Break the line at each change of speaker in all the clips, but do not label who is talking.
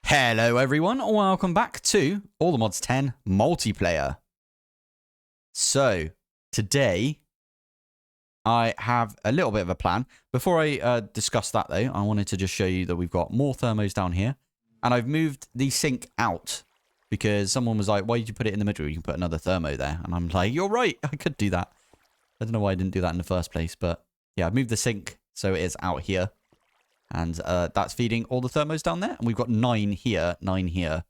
Hello everyone, welcome back to All the Mods 10 multiplayer. So, today I have a little bit of a plan. Before I discuss that though, I wanted to just show you that we've got more thermos down here. And I've moved the sink out because someone was like, why did you put it in the middle? You can put another thermo there. And I'm like, you're right, I could do that. I don't know why I didn't do that in the first place, but yeah, I've moved the sink so it is out here. And that's feeding all the thermos down there. And we've got 9 here, 9 here,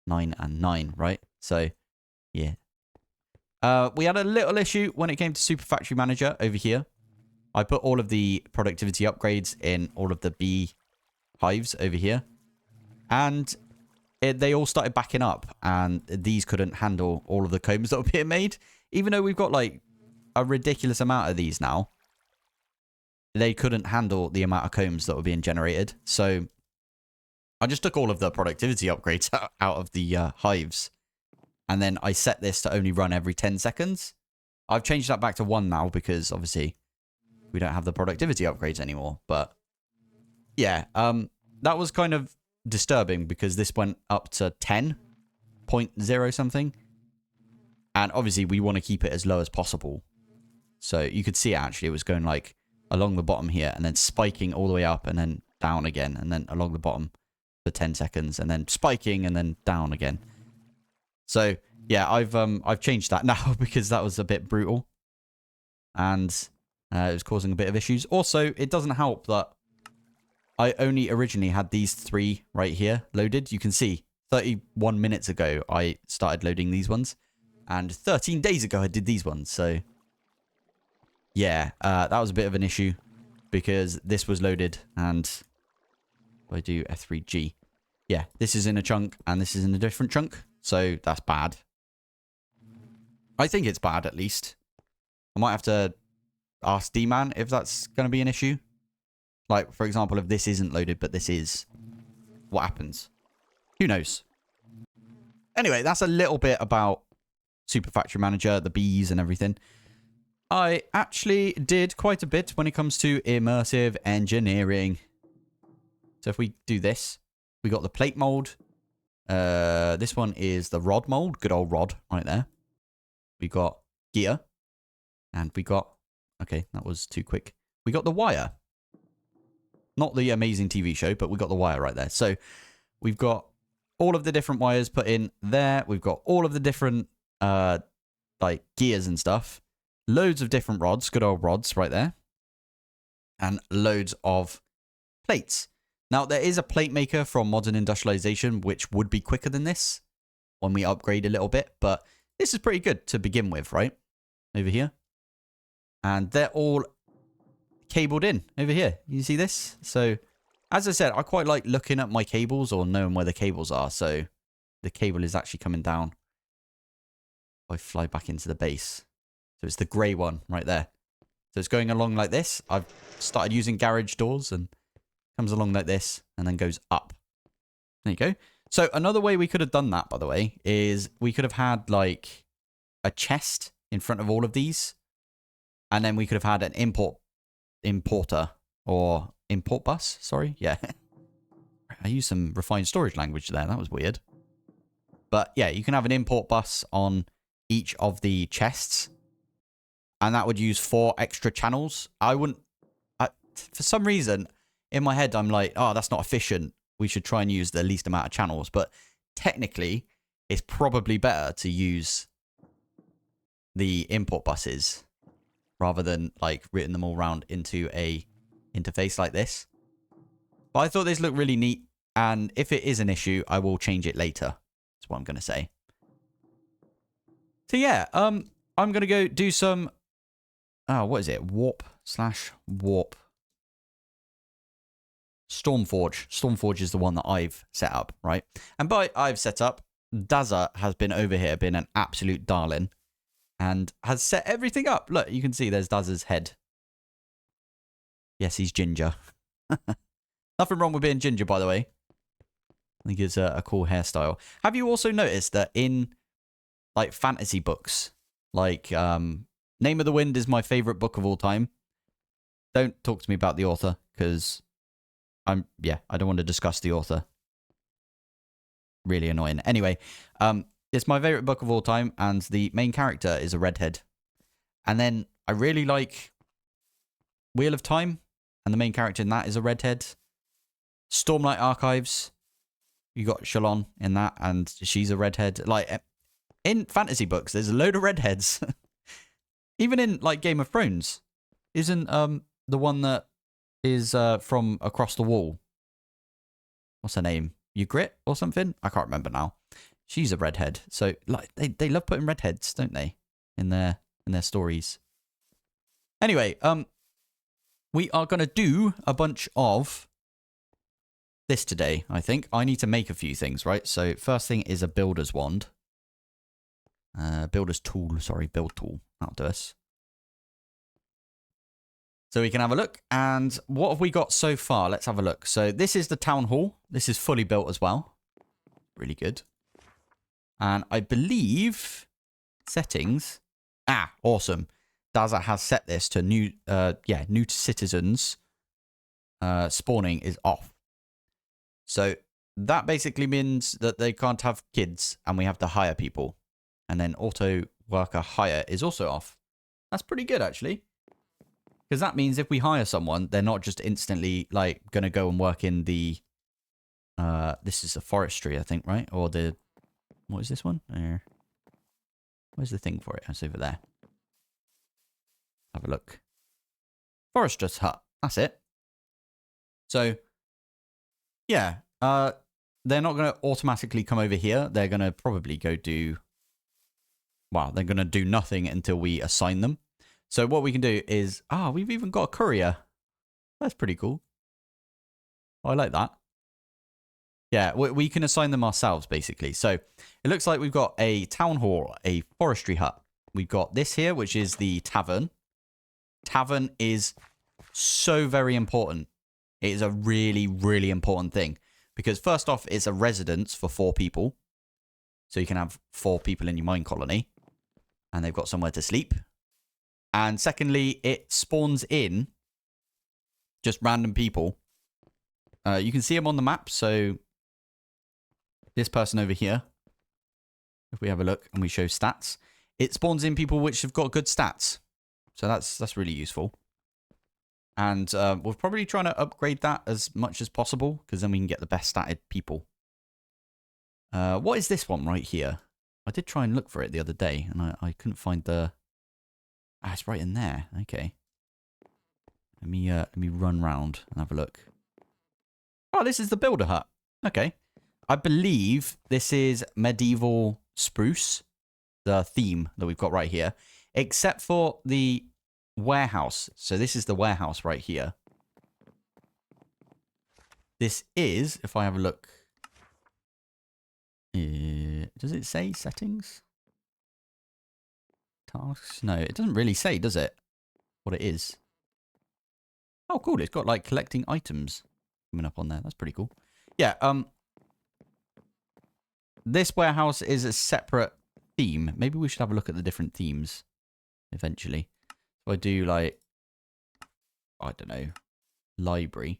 9 and 9, right? So, yeah. We had a little issue when it came to Super Factory Manager over here. I put all of the productivity upgrades in all of the bee hives over here. And they all started backing up. And these couldn't handle all of the combs that were being made. Even though we've got like a ridiculous amount of these now. They couldn't handle the amount of combs that were being generated. So I just took all of the productivity upgrades out of the hives. And then I set this to only run every 10 seconds. I've changed that back to 1 now because obviously we don't have the productivity upgrades anymore. But yeah, that was kind of disturbing because this went up to 10.0 something. And obviously we want to keep it as low as possible. So you could see actually it was going like along the bottom here and then spiking all the way up and then down again and then along the bottom for 10 seconds and then spiking and then down again. So yeah, I've changed that now because that was a bit brutal and it was causing a bit of issues. Also, it doesn't help that I only originally had these 3 right here loaded. You can see 31 minutes ago I started loading these ones and 13 days ago I did these ones. So yeah, that was a bit of an issue because this was loaded and if I do F3G. Yeah, this is in a chunk and this is in a different chunk. So that's bad. I think it's bad at least. I might have to ask D-Man if that's going to be an issue. Like, for example, if this isn't loaded but this is, what happens? Who knows? Anyway, that's a little bit about Super Factory Manager, the bees and everything. I actually did quite a bit when it comes to immersive engineering. So if we do this, we got the plate mold. This one is the rod mold. Good old rod right there. We got gear. And we got... Okay, that was too quick. We got the wire. Not the amazing TV show, but we got the wire right there. So we've got all of the different wires put in there. We've got all of the different like gears and stuff. Loads of different rods, good old rods right there. And loads of plates. Now, there is a plate maker from Modern Industrialization, which would be quicker than this when we upgrade a little bit. But this is pretty good to begin with, right? Over here. And they're all cabled in over here. You see this? So, as I said, I quite like looking at my cables or knowing where the cables are. So, the cable is actually coming down. If I fly back into the base. So it's the grey one right there. So it's going along like this. I've started using garage doors and comes along like this and then goes up. There you go. So another way we could have done that, by the way, is we could have had like a chest in front of all of these. And then we could have had an importer or import bus. Sorry. Yeah. I used some refined storage language there. That was weird. But yeah, you can have an import bus on each of the chests. And that would use 4 extra channels. For some reason, in my head, I'm like, oh, that's not efficient. We should try and use the least amount of channels. But technically, it's probably better to use the import buses rather than like routing them all around into a interface like this. But I thought this looked really neat. And if it is an issue, I will change it later. That's what I'm going to say. So yeah, I'm going to go do some... Oh, what is it? Warp/warp. Stormforge. Stormforge is the one that I've set up, right? And by I've set up, Dazza has been over here, been an absolute darling, and has set everything up. Look, you can see there's Dazza's head. Yes, he's ginger. Nothing wrong with being ginger, by the way. I think it's a cool hairstyle. Have you also noticed that in, like, fantasy books, like, Name of the Wind is my favorite book of all time. Don't talk to me about the author, because I don't want to discuss the author. really annoying. Anyway, it's my favorite book of all time, and the main character is a redhead. And then I really like Wheel of Time, and the main character in that is a redhead. Stormlight Archives, you got Shalon in that, and she's a redhead. Like, in fantasy books, there's a load of redheads. Even in, like, Game of Thrones. Isn't the one that is from across the wall? What's her name? Ygritte or something? I can't remember now. She's a redhead. So, like, they love putting redheads, don't they? In their stories. Anyway, we are going to do a bunch of this today, I think. I need to make a few things, right? So, first thing is a builder's wand. Builder's tool, sorry, build tool. That'll do us. So we can have a look. And what have we got so far? Let's have a look. So this is the town hall. This is fully built as well. Really good. And I believe settings. Ah, awesome. Daza has set this to new citizens. Spawning is off. So that basically means that they can't have kids and we have to hire people. And then auto worker hire is also off. That's pretty good, actually. Because that means if we hire someone, they're not just instantly, like, going to go and work in the... this is a forestry, I think, right? Or the... What is this one? Where's the thing for it? It's over there. Have a look. Forester's hut. That's it. So, yeah. They're not going to automatically come over here. They're going to probably go do... Well, they're going to do nothing until we assign them. So what we can do is... we've even got a courier. That's pretty cool. I like that. Yeah, we can assign them ourselves, basically. So it looks like we've got a town hall, a forestry hut. We've got this here, which is the tavern. Tavern is so very important. It is a really, really important thing. Because first off, it's a residence for 4 people. So you can have 4 people in your mine colony. And they've got somewhere to sleep. And secondly, it spawns in just random people. You can see them on the map. So this person over here, if we have a look and we show stats, it spawns in people which have got good stats. So that's really useful. And we're probably trying to upgrade that as much as possible because then we can get the best statted people. What is this one right here? I did try and look for it the other day and I couldn't find the... Ah, it's right in there. Okay. Let me run round and have a look. Oh, this is the builder hut. Okay. I believe this is medieval spruce, the theme that we've got right here, except for the warehouse. So this is the warehouse right here. This is, if I have a look, does it say settings? Tasks? No, it doesn't really say, does it? What it is. Oh, cool. It's got like collecting items coming up on there. That's pretty cool. Yeah. This warehouse is a separate theme. Maybe we should have a look at the different themes eventually. So I do like, I don't know, library.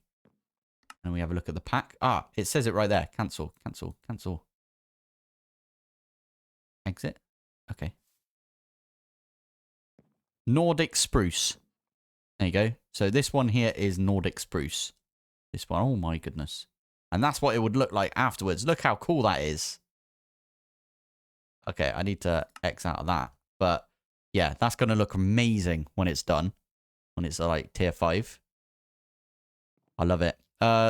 And we have a look at the pack. Ah, it says it right there. Cancel, cancel, cancel. Exit. Okay. Nordic spruce. There you go. So this one here is Nordic spruce. This one, oh my goodness. And that's what it would look like afterwards. Look how cool that is. Okay, I need to X out of that. But yeah, that's going to look amazing when it's done. When it's like tier 5. I love it.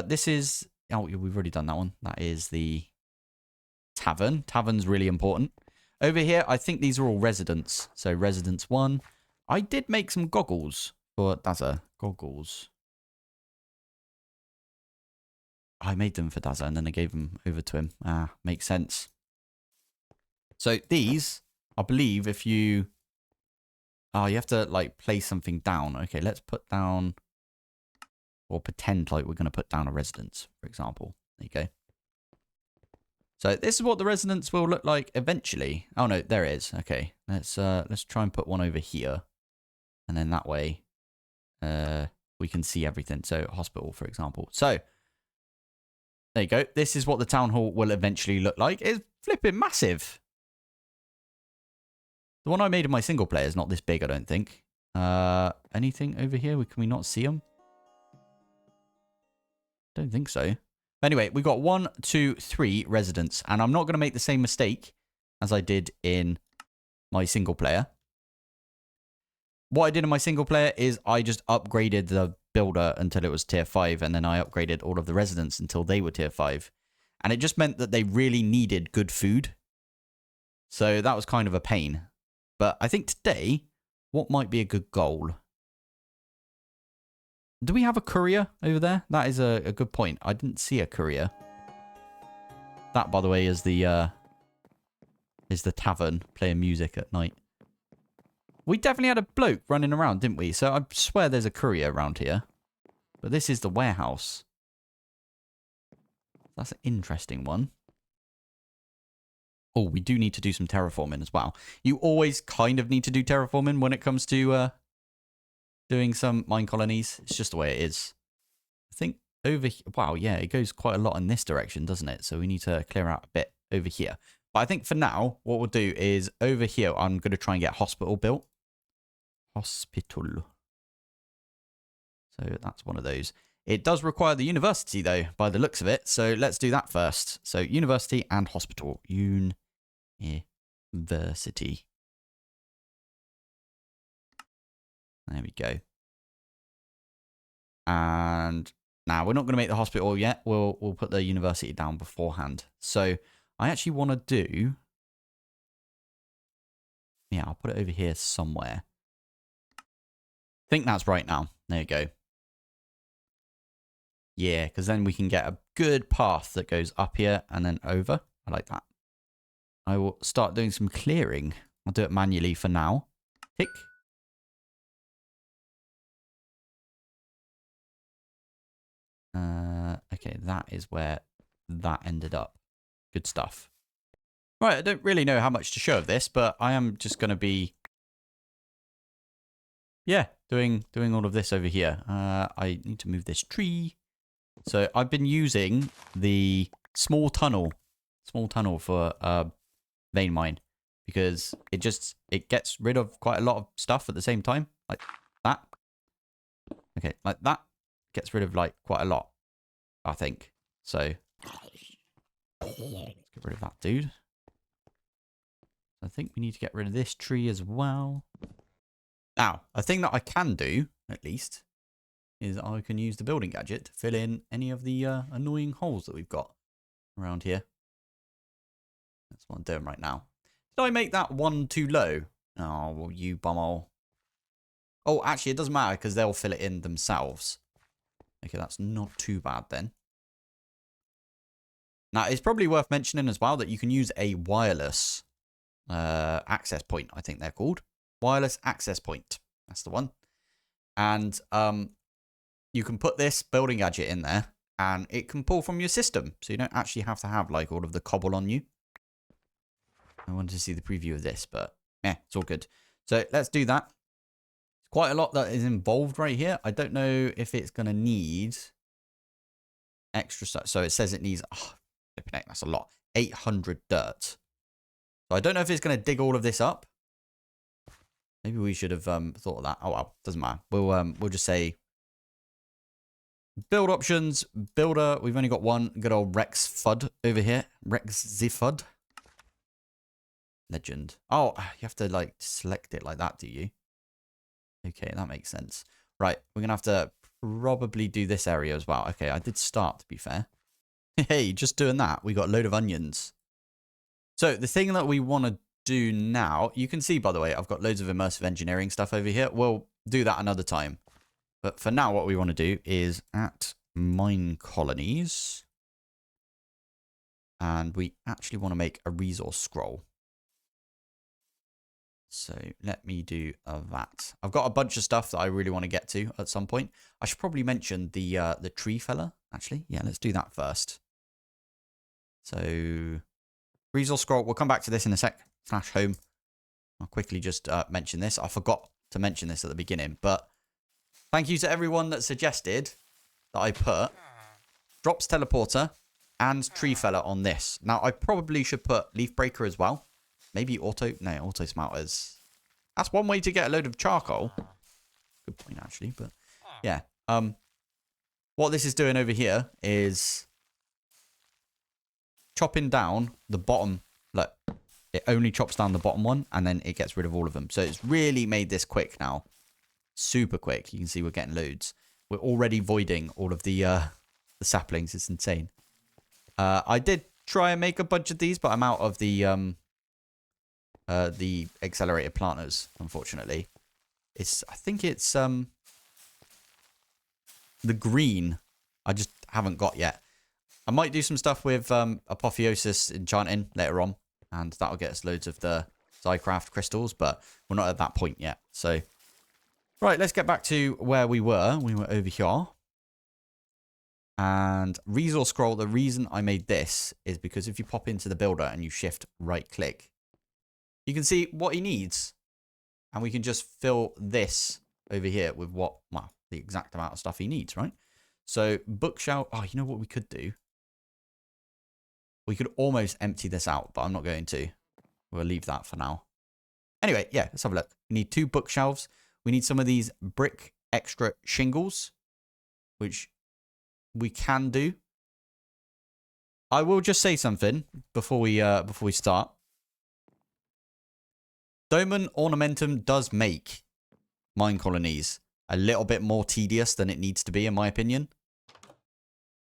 This is... Oh, we've already done that one. That is the tavern. Tavern's really important. Over here, I think these are all residents. So residence 1. I did make some goggles for Daza. Goggles. I made them for Daza and then I gave them over to him. Ah, makes sense. So these, I believe if you... Oh, you have to like place something down. Okay, let's put down... Or pretend like we're going to put down a residence, for example. There you go. So this is what the residence will look like eventually. Oh no, there it is. Okay, let's try and put one over here. And then that way, we can see everything. So hospital, for example. So There you go. This is what the town hall will eventually look like. It's flipping massive. The one I made in my single player is not this big, I don't think. Anything over here? Can we not see them? Don't think so. Anyway, we got 1, 2, 3 residents. And I'm not going to make the same mistake as I did in my single player. What I did in my single player is I just upgraded the builder until it was tier 5. And then I upgraded all of the residents until they were tier 5. And it just meant that they really needed good food. So that was kind of a pain. But I think today, what might be a good goal? Do we have a courier over there? That is a good point. I didn't see a courier. That, by the way, is the tavern playing music at night. We definitely had a bloke running around, didn't we? So I swear there's a courier around here. But this is the warehouse. That's an interesting one. Oh, we do need to do some terraforming as well. You always kind of need to do terraforming when it comes to doing some mine colonies. It's just the way it is. I think over here... Wow, yeah, it goes quite a lot in this direction, doesn't it? So we need to clear out a bit over here. But I think for now, what we'll do is over here, I'm going to try and get a hospital built. Hospital. So that's one of those. It does require the university, though, by the looks of it. So let's do that first. So university and hospital. University. There we go. And now we're not going to make the hospital yet. We'll put the university down beforehand. So I actually want to do... Yeah, I'll put it over here somewhere. I think that's right now. There you go. Yeah, because then we can get a good path that goes up here and then over. I like that. I will start doing some clearing. I'll do it manually for now. Tick. Okay, that is where that ended up. Good stuff. Right, I don't really know how much to show of this, but I am just going to be... Yeah, doing all of this over here. I need to move this tree. So I've been using the small tunnel for vein mine because it gets rid of quite a lot of stuff at the same time, like that. Okay, like that gets rid of like quite a lot, I think. So let's get rid of that dude. I think we need to get rid of this tree as well. Now, a thing that I can do, at least, is I can use the building gadget to fill in any of the annoying holes that we've got around here. That's what I'm doing right now. Did I make that one too low? Oh, well, you bumhole. Oh, actually, it doesn't matter because they'll fill it in themselves. Okay, that's not too bad then. Now, it's probably worth mentioning as well that you can use a wireless access point, I think they're called. Wireless access point. That's the one. And you can put this building gadget in there and it can pull from your system. So you don't actually have to have like all of the cobble on you. I wanted to see the preview of this, but yeah, it's all good. So let's do that. It's quite a lot that is involved right here. I don't know if it's going to need extra stuff. So it says it needs, oh, that's a lot, 800 dirt. So I don't know if it's going to dig all of this up. Maybe we should have thought of that. Oh, well, doesn't matter. We'll just say build options, builder. We've only got one. Good old Rex Fud over here. Rex Zifud. Legend. Oh, you have to like select it like that, do you? Okay, that makes sense. Right, we're going to have to probably do this area as well. Okay, I did start, to be fair. Hey, just doing that. We got a load of onions. So the thing that we want to do now, you can see, by the way, I've got loads of immersive engineering stuff over here. We'll do that another time. But for now, what we want to do is at Minecolonies. And we actually want to make a resource scroll. So let me do that. I've got a bunch of stuff that I really want to get to at some point. I should probably mention the tree fella, actually. Yeah, let's do that first. So resource scroll, we'll come back to this in a sec. Flash home. I'll quickly just mention this. I forgot to mention this at the beginning, but thank you to everyone that suggested that I put drops teleporter and tree feller on this. Now, I probably should put leaf breaker as well. Maybe auto smelters. That's one way to get a load of charcoal. Good point, actually, but yeah. What this is doing over here is chopping down the bottom. Look, it only chops down the bottom one, and then it gets rid of all of them. So it's really made this quick now. Super quick. You can see we're getting loads. We're already voiding all of the saplings. It's insane. I did try and make a bunch of these, but I'm out of the accelerated planters, unfortunately. I think it's the green I just haven't got yet. I might do some stuff with apotheosis enchanting later on, and that'll get us loads of the Zycraft crystals, but we're not at that point yet. So, right, let's get back to where we were. We were over here. And resource scroll, the reason I made this is because if you pop into the builder and you shift right click, you can see what he needs. And we can just fill this over here with the exact amount of stuff he needs, right? So bookshelf, you know what we could do? We could almost empty this out, but I'm not going to. We'll leave that for now. Anyway, yeah, let's have a look. We need 2 bookshelves. We need some of these brick extra shingles, which we can do. I will just say something before we start. Domen Ornamentum does make Minecolonies a little bit more tedious than it needs to be, in my opinion.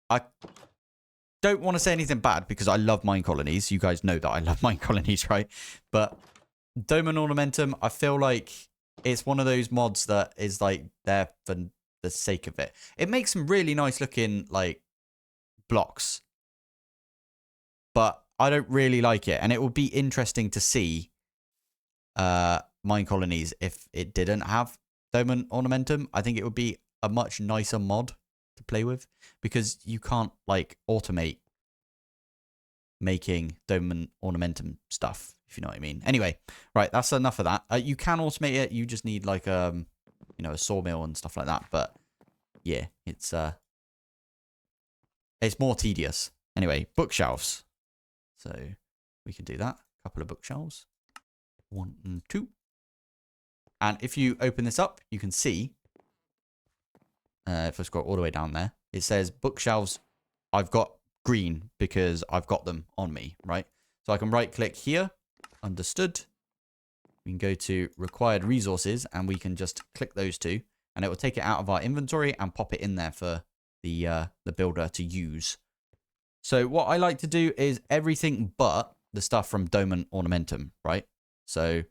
I don't want to say anything bad because I love Minecolonies. You guys know that I love Minecolonies, right? But Domen Ornamentum, I feel like it's one of those mods that is like there for the sake of it. It makes some really nice looking like blocks, but I don't really like it. And it would be interesting to see Minecolonies if it didn't have Domen Ornamentum. I think it would be a much nicer mod to play with because you can't like automate making Domen Ornamentum stuff, if you know what I mean. Anyway, right, that's enough of that. You can automate it. You just need like a sawmill and stuff like that. But yeah, it's more tedious. Anyway, bookshelves. So we can do that. A couple of bookshelves. 1 and 2. And if you open this up, you can see, if I scroll all the way down there, it says bookshelves. I've got green because I've got them on me, right? So I can right click here. Understood. We can go to required resources and we can just click those 2 and it will take it out of our inventory and pop it in there for the builder to use. So what I like to do is everything but the stuff from Domen Ornamentum, right? So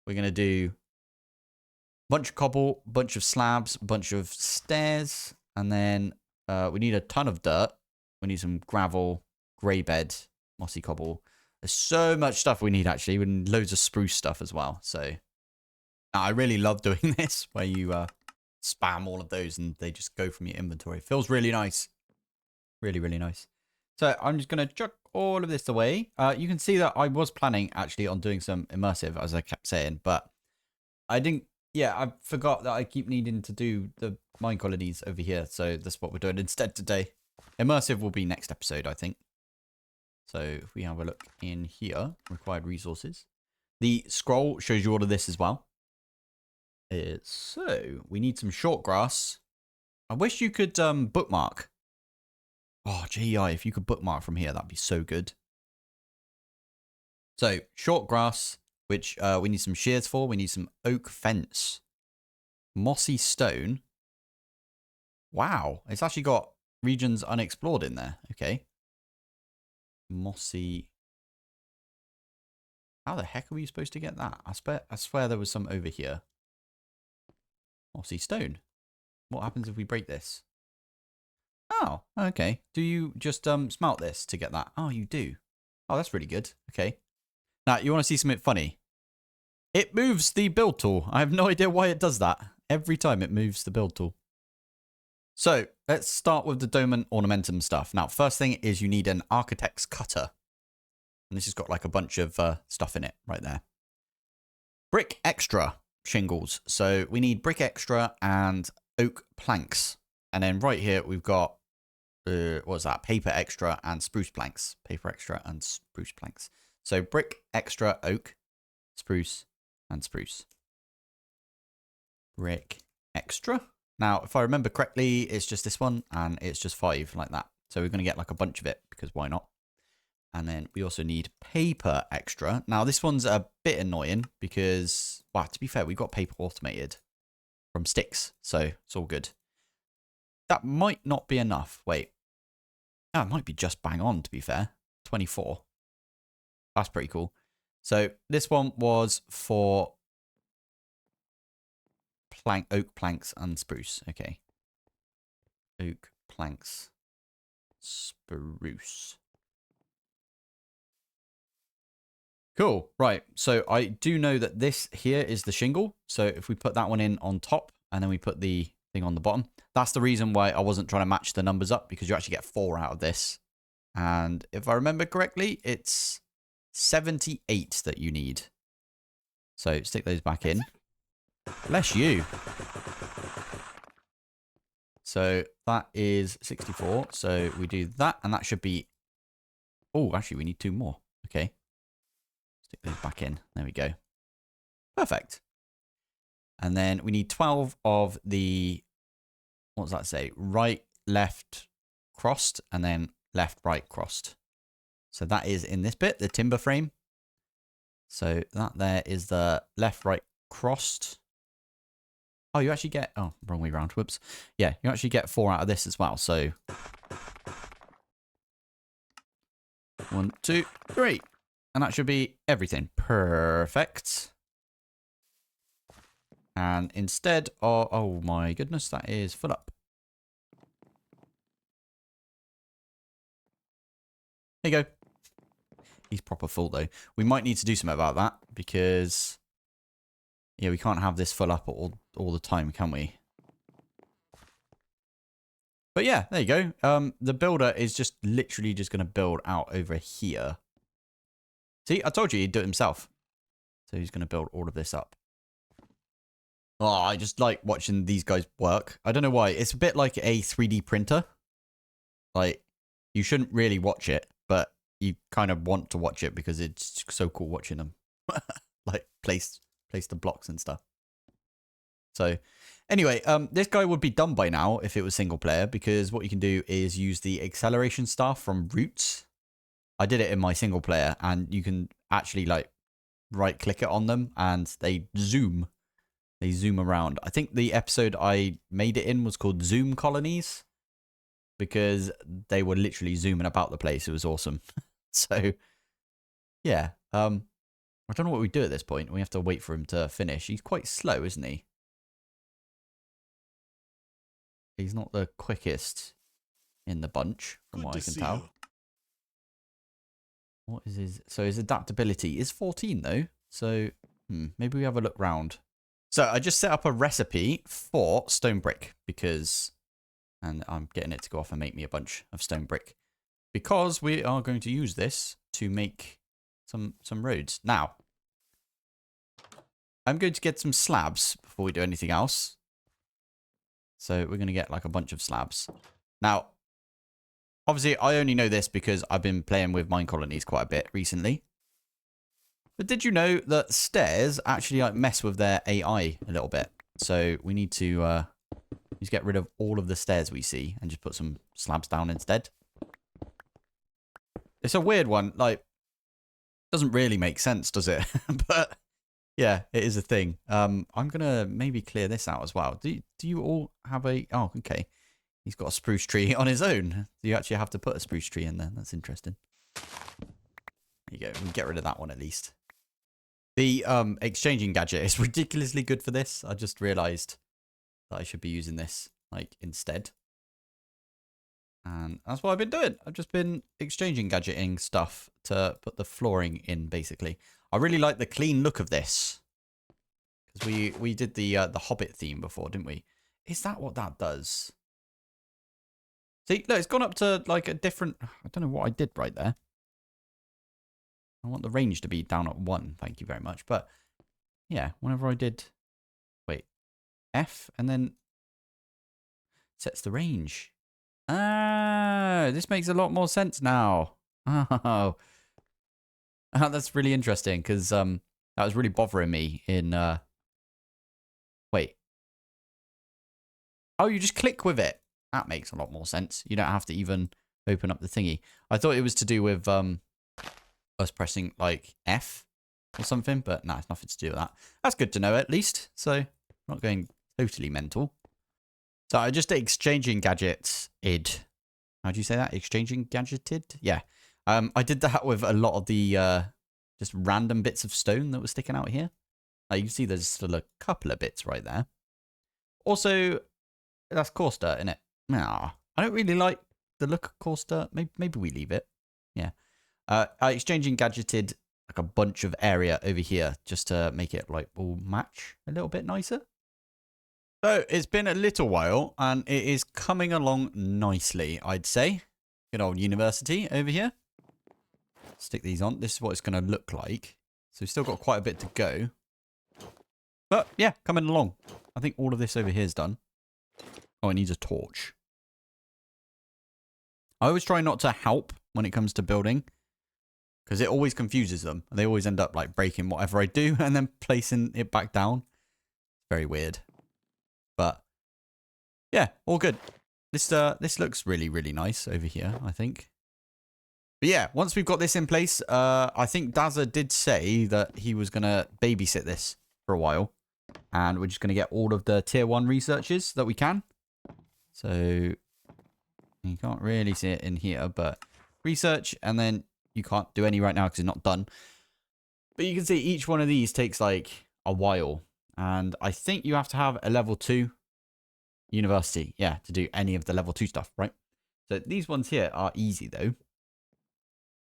we're going to do a bunch of cobble, bunch of slabs, bunch of stairs, and then we need a ton of dirt. We need some gravel, grey bed, mossy cobble. There's so much stuff we need, actually. We need loads of spruce stuff as well. So I really love doing this, where you spam all of those and they just go from your inventory. It feels really nice. Really, really nice. So I'm just going to chuck all of this away. You can see that I was planning actually on doing some immersive, as I kept saying, but I didn't. Yeah, I forgot that I keep needing to do the Minecolonies over here. So that's what we're doing instead today. Immersive will be next episode, I think. So if we have a look in here, required resources. The scroll shows you all of this as well. So we need some short grass. I wish you could bookmark. Oh, GEI, if you could bookmark from here, that'd be so good. So, short grass, which we need some shears for. We need some oak fence. Mossy stone. Wow, it's actually got regions unexplored in there. Okay. Mossy. How the heck are we supposed to get that? I swear there was some over here. Mossy stone. What happens if we break this? Oh, okay. Do you just smelt this to get that? Oh, you do. Oh, that's really good. Okay. Now, you want to see something funny? It moves the build tool. I have no idea why it does that. Every time it moves the build tool. So, let's start with the Domen Ornamentum stuff. Now, first thing is you need an architect's cutter. And this has got like a bunch of stuff in it right there. Brick extra shingles. So, we need brick extra and oak planks. And then right here, we've got what was that? Paper extra and spruce planks. Paper extra and spruce planks. So brick extra, oak, spruce, and spruce. Brick extra. Now, if I remember correctly, it's just this one, and it's just 5 like that. So we're going to get like a bunch of it, because why not? And then we also need paper extra. Now, this one's a bit annoying because, well, to be fair, we've got paper automated from sticks, so it's all good. That might not be enough. Wait. Oh, it might be just bang on, to be fair. 24. That's pretty cool. So this one was for oak planks and spruce. Okay. Oak planks, spruce. Cool. Right. So I do know that this here is the shingle. So if we put that one in on top and then we put the thing on the bottom, that's the reason why I wasn't trying to match the numbers up, because you actually get 4 out of this. And if I remember correctly, it's 78 that you need. So stick those back in. Bless you. So that is 64. So we do that, and that should be... Oh, actually, we need 2 more. Okay. Stick those back in. There we go. Perfect. And then we need 12 of the... What does that say? Right, left, crossed, and then left, right, crossed. So that is in this bit, the timber frame. So that there is the left, right, crossed. Oh, you actually get... Oh, wrong way around. Whoops. Yeah, you actually get 4 out of this as well. So 1, 2, 3. And that should be everything. Perfect. And instead of... Oh, my goodness. That is full up. There you go. He's proper full, though. We might need to do something about that, because... Yeah, we can't have this full up all the time, can we? But yeah, there you go. The builder is just literally just going to build out over here. See, I told you he'd do it himself. So he's going to build all of this up. Oh, I just like watching these guys work. I don't know why. It's a bit like a 3D printer. Like, you shouldn't really watch it, but you kind of want to watch it because it's so cool watching them. Like, place the blocks and stuff. So anyway, this guy would be done by now if it was single player, because what you can do is use the acceleration staff from Roots. I did it in my single player, and you can actually like right click it on them and they zoom. They zoom around. I think the episode I made it in was called Zoom Colonies, because they were literally zooming about the place. It was awesome. So yeah, I don't know what we do at this point. We have to wait for him to finish. He's quite slow, isn't he? He's not the quickest in the bunch, from what I can tell. What is his... So his adaptability is 14, though. So maybe we have a look round. So I just set up a recipe for stone brick, because... And I'm getting it to go off and make me a bunch of stone brick, because we are going to use this to make some roads. Now, I'm going to get some slabs before we do anything else. So we're going to get like a bunch of slabs. Now, obviously, I only know this because I've been playing with Minecolonies quite a bit recently. But did you know that stairs actually like mess with their AI a little bit? So we need to just get rid of all of the stairs we see and just put some slabs down instead. It's a weird one. Like, doesn't really make sense, does it? But yeah, it is a thing. I'm gonna maybe clear this out as well. Do you all have a... Oh, okay. He's got a spruce tree on his own. Do you actually have to put a spruce tree in there? That's interesting. There you go. We can get rid of that one at least. The exchanging gadget is ridiculously good for this. I just realized that I should be using this like instead. And that's what I've been doing. I've just been exchanging gadgeting stuff to put the flooring in, basically. I really like the clean look of this, because we did the Hobbit theme before, didn't we? Is that what that does? See, look, it's gone up to like a different... I don't know what I did right there. I want the range to be down at 1. Thank you very much. But yeah, whenever I did... Wait. F and then sets the range. Ah, this makes a lot more sense now. Oh, that's really interesting because that was really bothering me in wait. Oh, you just click with it. That makes a lot more sense. You don't have to even open up the thingy. I thought it was to do with us pressing like F or something, but no, it's nothing to do with that. That's good to know at least. So not going totally mental. So I just exchanging gadgets id. How do you say that? Exchanging gadgeted? Yeah. I did that with a lot of the just random bits of stone that was sticking out here. You can see there's still a couple of bits right there. Also, that's coarse dirt, isn't it? Nah, I don't really like the look of coarse dirt. Maybe we leave it. Yeah. Exchanging gadgeted like a bunch of area over here just to make it like all match a little bit nicer. So it's been a little while and it is coming along nicely, I'd say. Good old university over here. Stick these on. This is what it's going to look like. So we've still got quite a bit to go. But yeah, coming along. I think all of this over here is done. Oh, it needs a torch. I always try not to help when it comes to building, because it always confuses them. They always end up like breaking whatever I do and then placing it back down. Very weird. But yeah, all good. This looks really, really nice over here, I think. But yeah, once we've got this in place, I think Dazza did say that he was going to babysit this for a while. And we're just going to get all of the tier 1 researches that we can. So you can't really see it in here, but research, and then you can't do any right now because it's not done. But you can see each one of these takes like a while. And I think you have to have a level 2 university, yeah, to do any of the level 2 stuff, right? So these ones here are easy though.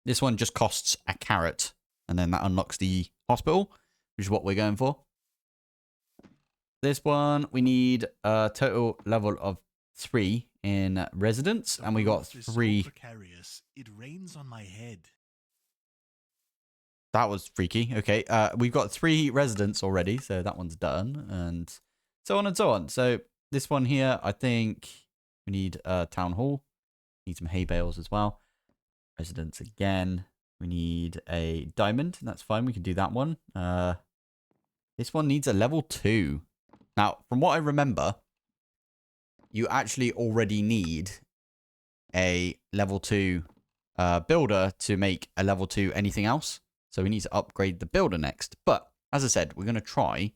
This one just costs a carrot, and then that unlocks the hospital, which is what we're going for. This one, we need a total level of 3 in residence, and we got 3.
It rains on my head.
That was freaky. Okay, we've got 3 residents already, so that one's done, and so on and so on. So this one here, I think we need a town hall. Need some hay bales as well. Residents again. We need a diamond. That's fine. We can do that one. This one needs a level 2. Now, from what I remember, you actually already need a level 2 builder to make a level 2 anything else. So we need to upgrade the builder next. But as I said, we're going to try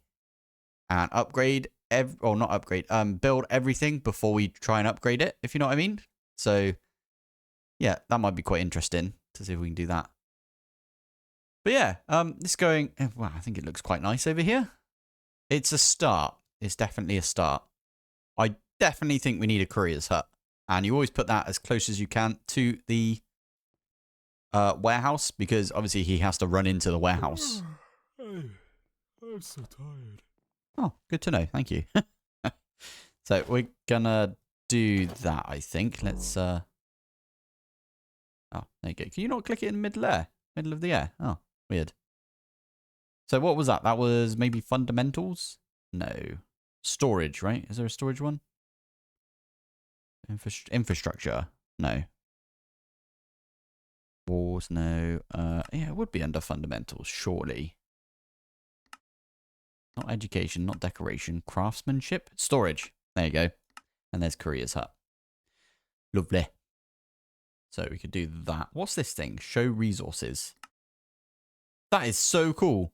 and upgrade, build everything before we try and upgrade it, if you know what I mean. So yeah, that might be quite interesting to see if we can do that. But yeah, this going, well, I think it looks quite nice over here. It's a start. It's definitely a start. I definitely think we need a courier's hut. And you always put that as close as you can to the warehouse, because obviously he has to run into the warehouse.
I'm so tired.
Oh, good to know. Thank you. So we're gonna do that, I think. Let's oh, there you go. Can you not click it in the middle there? Middle of the air? Oh, weird. So what was that? That was maybe fundamentals? No. Storage, right? Is there a storage one? Infrastructure? No. Walls? No. Yeah, it would be under fundamentals, surely. Not education, not decoration. Craftsmanship? Storage. There you go. And there's Courier's hut. Lovely. So we could do that. What's this thing? Show resources. That is so cool.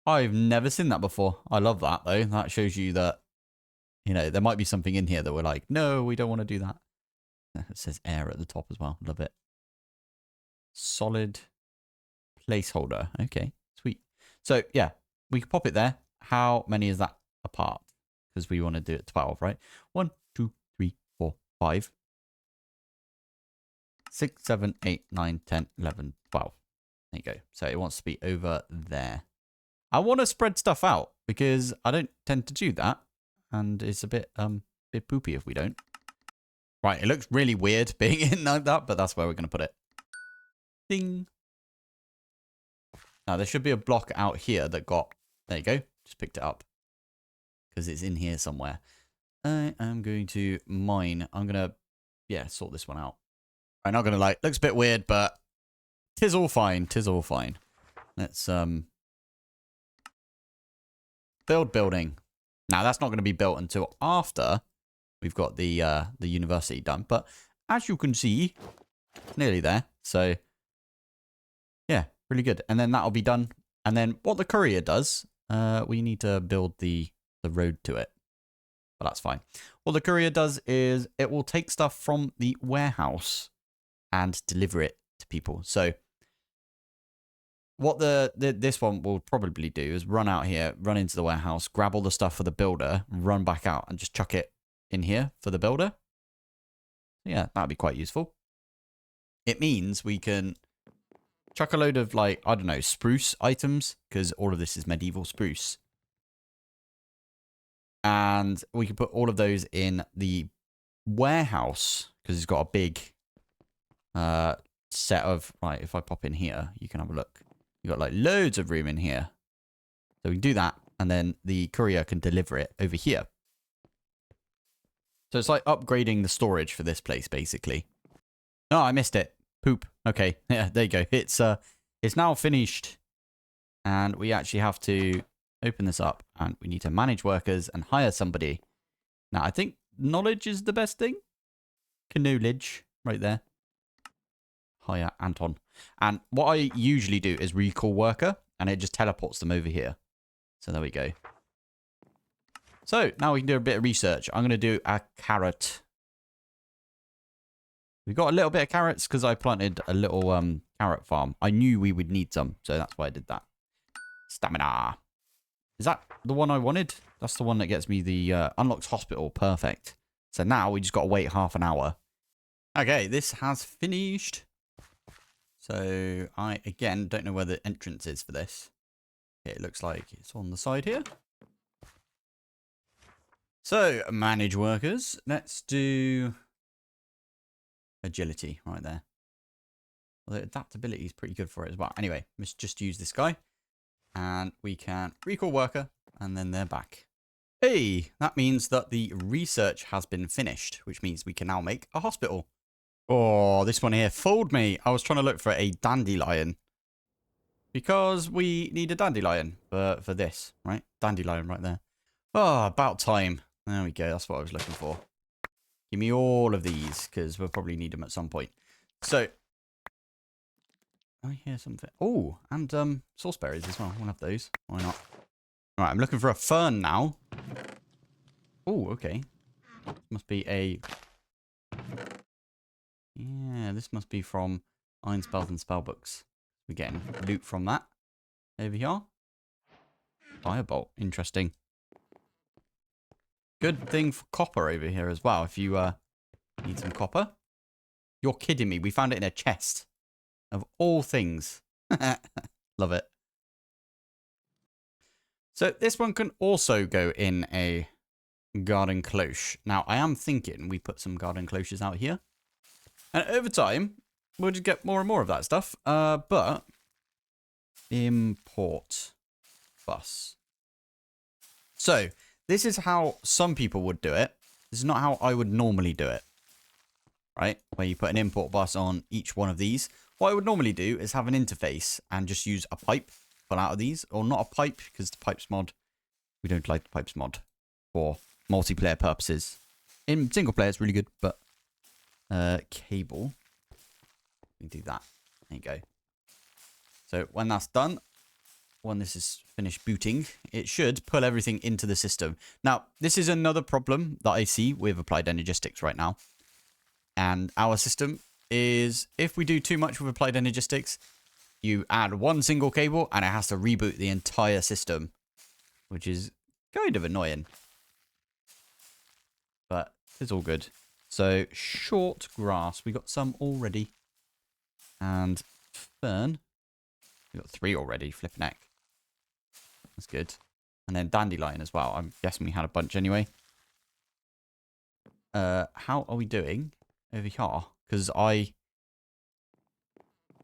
I've never seen that before. I love that though. That shows you that, you know, there might be something in here that we're like, no, we don't want to do that. It says air at the top as well. Love it. Solid placeholder. Okay, sweet. So yeah, we can pop it there. How many is that apart? Because we want to do it 12, right? 1, 2, 3, 4, 5. 6, 7, 8, 9, 10, 11, 12. There you go. So it wants to be over there. I want to spread stuff out because I don't tend to do that. And it's a bit poopy if we don't. Right, it looks really weird being in like that, but that's where we're going to put it. Ding. Now, there should be a block out here that got... There you go. Just picked it up. Because it's in here somewhere. I am going to mine. I'm going to, yeah, sort this one out. I'm not going to like, looks a bit weird, but tis all fine. Tis all fine. Let's, build building. Now, that's not going to be built until after we've got the university done. But as you can see, nearly there. So, yeah, really good. And then that'll be done. And then what the courier does, we need to build the road to it. But that's fine. What the courier does is it will take stuff from the warehouse and deliver it to people. So what this one will probably do is run out here, run into the warehouse, grab all the stuff for the builder, run back out and just chuck it in here for the builder. Yeah, that'd be quite useful. It means we can chuck a load of, like, I don't know, spruce items, because all of this is medieval spruce. And we can put all of those in the warehouse, because it's got a big set of, right, if I pop in here, you can have a look. You've got like loads of room in here. So we can do that, and then the courier can deliver it over here. So it's like upgrading the storage for this place, basically. Oh, I missed it. Poop. Okay, yeah, there you go. It's now finished. And we actually have to open this up, and we need to manage workers and hire somebody. Now, I think knowledge is the best thing. Knowledge, right there. Hire Anton. And what I usually do is recall worker, and it just teleports them over here. So there we go. So now we can do a bit of research. I'm going to do a carrot. We got a little bit of carrots because I planted a little carrot farm. I knew we would need some, so that's why I did that. Stamina. Is that the one I wanted? That's the one that gets me the unlocks hospital. Perfect. So now we just got to wait half an hour. Okay, this has finished. So I, again, don't know where the entrance is for this. It looks like it's on the side here. So, manage workers. Let's do agility right there. Although adaptability is pretty good for it as well. Anyway, let's just use this guy. And we can recall worker, and then they're back. Hey, that means that the research has been finished, which means we can now make a hospital. Oh, this one here fooled me. I was trying to look for a dandelion. Because we need a dandelion for this, right? Dandelion right there. Oh, about time. There we go. That's what I was looking for. Give me all of these, because we'll probably need them at some point. So, I hear something. Oh, and sauceberries as well. We'll have those. Why not? All right, I'm looking for a fern now. Oh, okay. Must be a... Yeah, this must be from Iron Spells and Spellbooks. We're getting loot from that. Over here. Firebolt. Interesting. Good thing for copper over here as well, if you need some copper. You're kidding me. We found it in a chest. Of all things. Love it. So this one can also go in a garden cloche. Now, I am thinking we put some garden cloches out here. And over time, we'll just get more and more of that stuff. But import bus. So this is how some people would do it. This is not how I would normally do it. Right? Where you put an import bus on each one of these. What I would normally do is have an interface and just use a pipe pull out of these. Or not a pipe, because the pipes mod, we don't like the pipes mod for multiplayer purposes. In single player, it's really good, but cable. We do that. There you go. So when that's done, when this is finished booting, it should pull everything into the system. Now, this is another problem that I see with Applied Energistics right now. And our system is, if we do too much with Applied Energistics, you add one single cable and it has to reboot the entire system, which is kind of annoying. But it's all good. So, short grass. We got some already. And fern. We got 3 already. Flipping heck. That's good. And then dandelion as well. I'm guessing we had a bunch anyway. How are we doing over here? Because I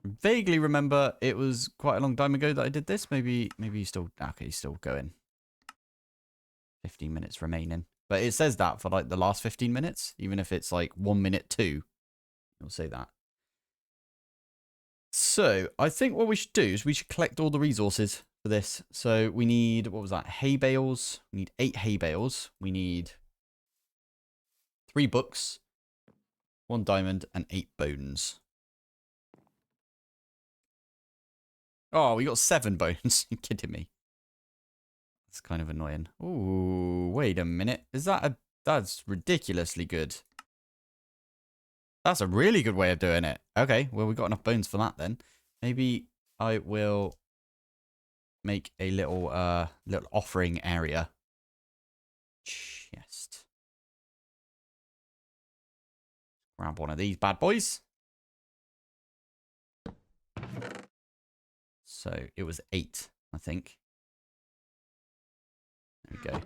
vaguely remember it was quite a long time ago that I did this. Maybe you still... Okay, still going. 15 minutes remaining. But it says that for like the last 15 minutes, even if it's like 1 minute 2, it'll say that. So I think what we should do is we should collect all the resources for this. So we need, what was that? Hay bales. We need 8 hay bales. We need 3 books, 1 diamond, and 8 bones. Oh, we got 7 bones. You're kidding me. That's kind of annoying. Ooh, wait a minute. Is that a... That's ridiculously good. That's a really good way of doing it. Okay, well, we've got enough bones for that then. Maybe I will make a little little offering area. Chest. Grab one of these bad boys. So it was 8, I think. There we go.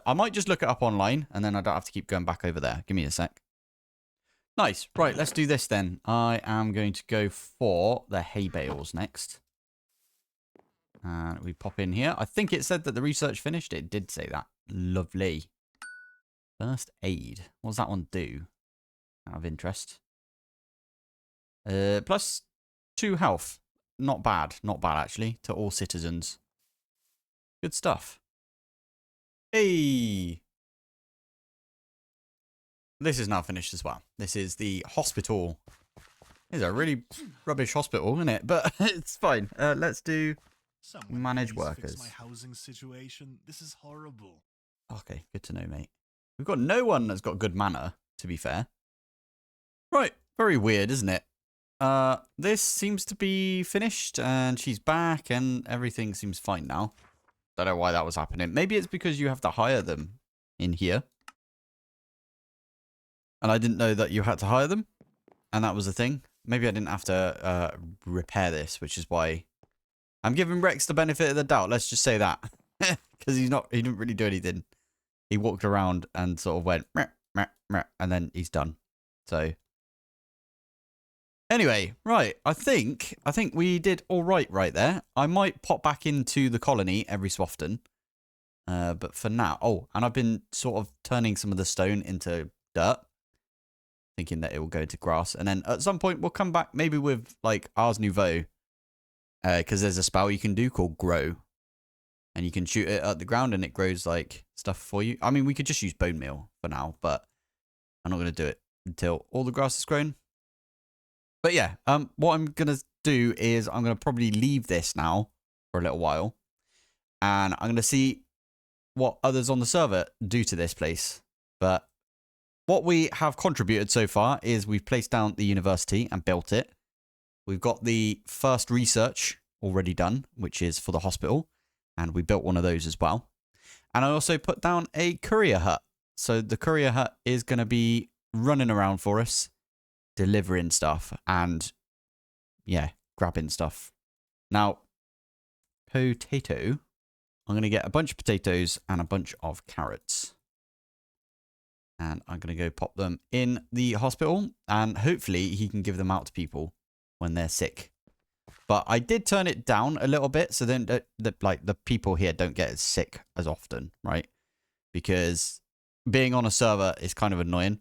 I might just look it up online, and then I don't have to keep going back over there. Give me a sec. Nice. Right, let's do this then. I am going to go for the hay bales next. And we pop in here. I think it said that the research finished. It did say that. Lovely. First aid. What does that one do? Out of interest. Plus 2 health. Not bad. Not bad, actually. To all citizens. Good stuff. Hey! This is now finished as well. This is the hospital. It's a really rubbish hospital, isn't it? But it's fine. Let's do manage workers.
Fix my housing situation. This is horrible.
Okay, good to know, mate. We've got no one that's got good manner, to be fair. Right, very weird, isn't it? This seems to be finished, and she's back, and everything seems fine now. Don't know why that was happening. Maybe it's because you have to hire them in here. And I didn't know that you had to hire them. And that was the thing. Maybe I didn't have to repair this, which is why I'm giving Rex the benefit of the doubt. Let's just say that. Because he didn't really do anything. He walked around and sort of went, meh, meh, meh, and then he's done. So anyway, right. I think we did all right there. I might pop back into the colony every so often. But for now, oh, and I've been sort of turning some of the stone into dirt, thinking that it will go to grass. And then at some point we'll come back maybe with like Ars Nouveau, because there's a spell you can do called Grow. And you can shoot it at the ground and it grows like stuff for you. I mean, we could just use bone meal for now, but I'm not going to do it until all the grass is grown. But yeah, what I'm going to do is I'm going to probably leave this now for a little while. And I'm going to see what others on the server do to this place. But what we have contributed so far is we've placed down the university and built it. We've got the first research already done, which is for the hospital. And we built one of those as well. And I also put down a courier hut. So the courier hut is going to be running around for us, delivering stuff and, yeah, grabbing stuff. Now, potato. I'm going to get a bunch of potatoes and a bunch of carrots. And I'm going to go pop them in the hospital. And hopefully he can give them out to people when they're sick. But I did turn it down a little bit, so then the people here don't get as sick as often, right? Because being on a server is kind of annoying.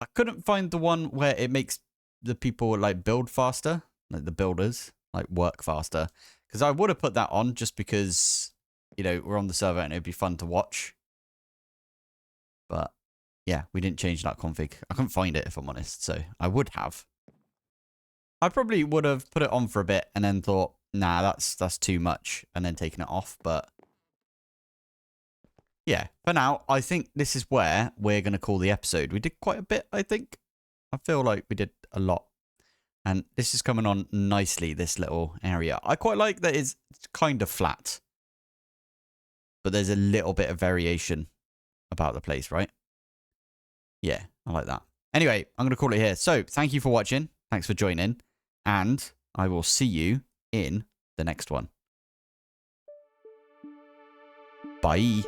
I couldn't find the one where it makes the people like build faster, like the builders, like work faster. Because I would have put that on just because, you know, we're on the server and it'd be fun to watch. But yeah, we didn't change that config. I couldn't find it if I'm honest, so I would have. I probably would have put it on for a bit and then thought, nah, that's too much, and then taken it off. But yeah, for now, I think this is where we're going to call the episode. We did quite a bit, I think. I feel like we did a lot. And this is coming on nicely, this little area. I quite like that it's kind of flat. But there's a little bit of variation about the place, right? Yeah, I like that. Anyway, I'm going to call it here. So, thank you for watching. Thanks for joining. And I will see you in the next one. Bye.